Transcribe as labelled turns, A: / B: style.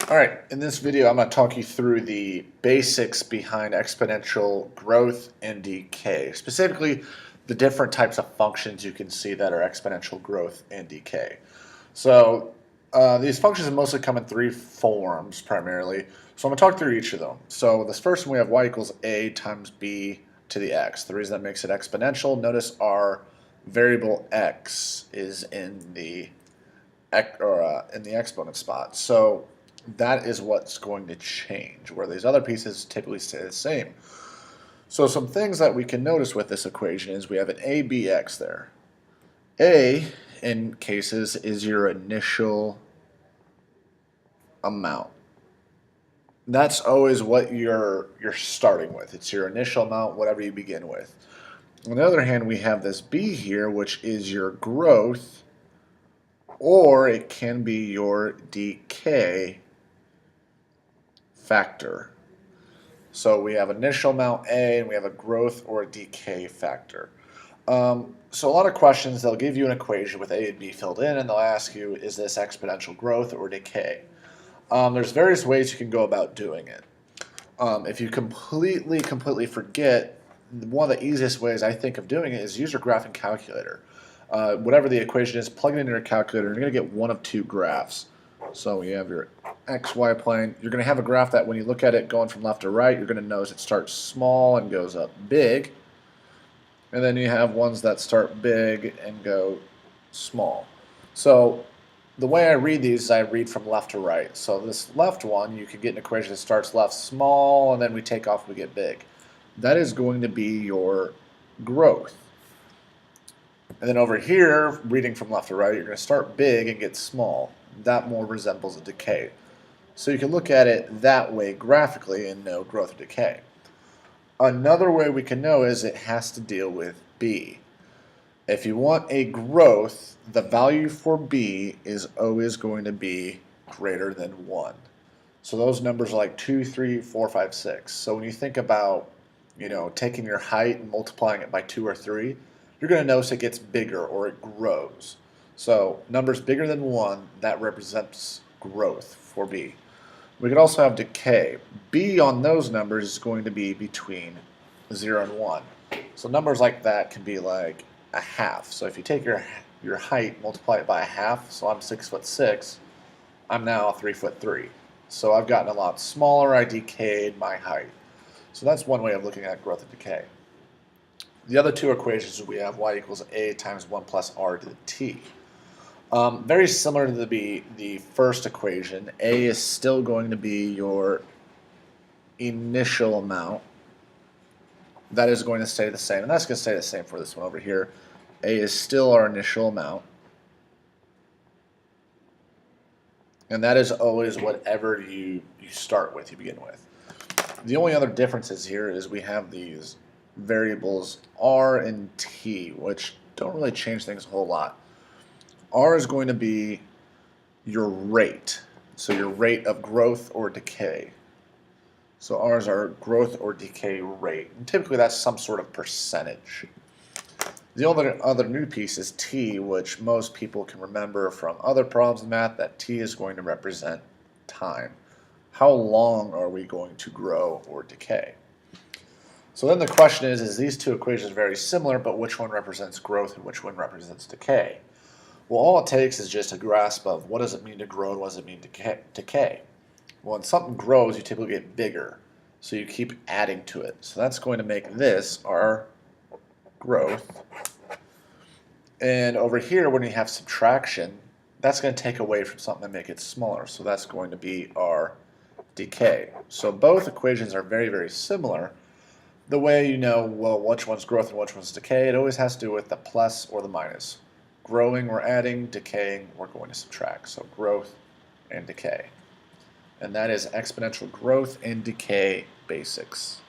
A: Alright, in this video I'm going to talk you through the basics behind exponential growth and decay. Specifically, the different types of functions you can see that are exponential growth and decay. So these functions mostly come in three forms primarily. So I'm going to talk through each of them. So this first one we have y equals a times b to the x. The reason that makes it exponential, notice our variable x is in the exponent spot. So that is what's going to change, where these other pieces typically stay the same. So some things that we can notice with this equation is we have an a, b, x there. A, in cases, is your initial amount. That's always what you're starting with. It's your initial amount, whatever you begin with. On the other hand, we have this b here, which is your growth, or it can be your decay factor. So we have initial amount A and we have a growth or a decay factor. So a lot of questions, they'll give you an equation with A and B filled in and they'll ask you, is this exponential growth or decay? There's various ways you can go about doing it. If you completely forget, one of the easiest ways I think of doing it is use your graphing calculator. Whatever the equation is, plug it into your calculator, and you're going to get one of two graphs. So you have your XY plane. You're going to have a graph that when you look at it going from left to right, you're going to notice it starts small and goes up big. And then you have ones that start big and go small. So the way I read these is I read from left to right. So this left one, you could get an equation that starts left small, and then we take off, we get big. That is going to be your growth. And then over here, reading from left to right, you're going to start big and get small. That more resembles a decay. So you can look at it that way graphically and know growth or decay. Another way we can know is it has to deal with B. If you want a growth, the value for B is always going to be greater than 1. So those numbers are like 2, 3, 4, 5, 6. So when you think about, taking your height and multiplying it by 2 or 3, you're going to notice it gets bigger or it grows. So numbers bigger than 1, that represents growth for B. We could also have decay. B on those numbers is going to be between 0 and 1. So numbers like that can be like a half. So if you take your height, multiply it by a half, so I'm 6'6", I'm now 3'3". So I've gotten a lot smaller, I decayed my height. So that's one way of looking at growth and decay. The other two equations we have y equals a times 1 plus r to the t. Very similar to the first equation, a is still going to be your initial amount. That is going to stay the same, and that's going to stay the same for this one over here. A is still our initial amount, and that is always whatever you start with, you begin with. The only other differences here is we have these variables r and t, which don't really change things a whole lot. R is going to be your rate, so your rate of growth or decay. So R is our growth or decay rate, and typically that's some sort of percentage. The other new piece is T, which most people can remember from other problems in math, that T is going to represent time. How long are we going to grow or decay? So then the question is these two equations very similar, but which one represents growth and which one represents decay? Well, all it takes is just a grasp of what does it mean to grow and what does it mean to decay. Well, when something grows, you typically get bigger, so you keep adding to it. So that's going to make this our growth. And over here, when you have subtraction, that's going to take away from something and make it smaller. So that's going to be our decay. So both equations are very, very similar. The way you know, well, which one's growth and which one's decay, it always has to do with the plus or the minus. Growing, we're adding. Decaying, we're going to subtract. So growth and decay. And that is exponential growth and decay basics.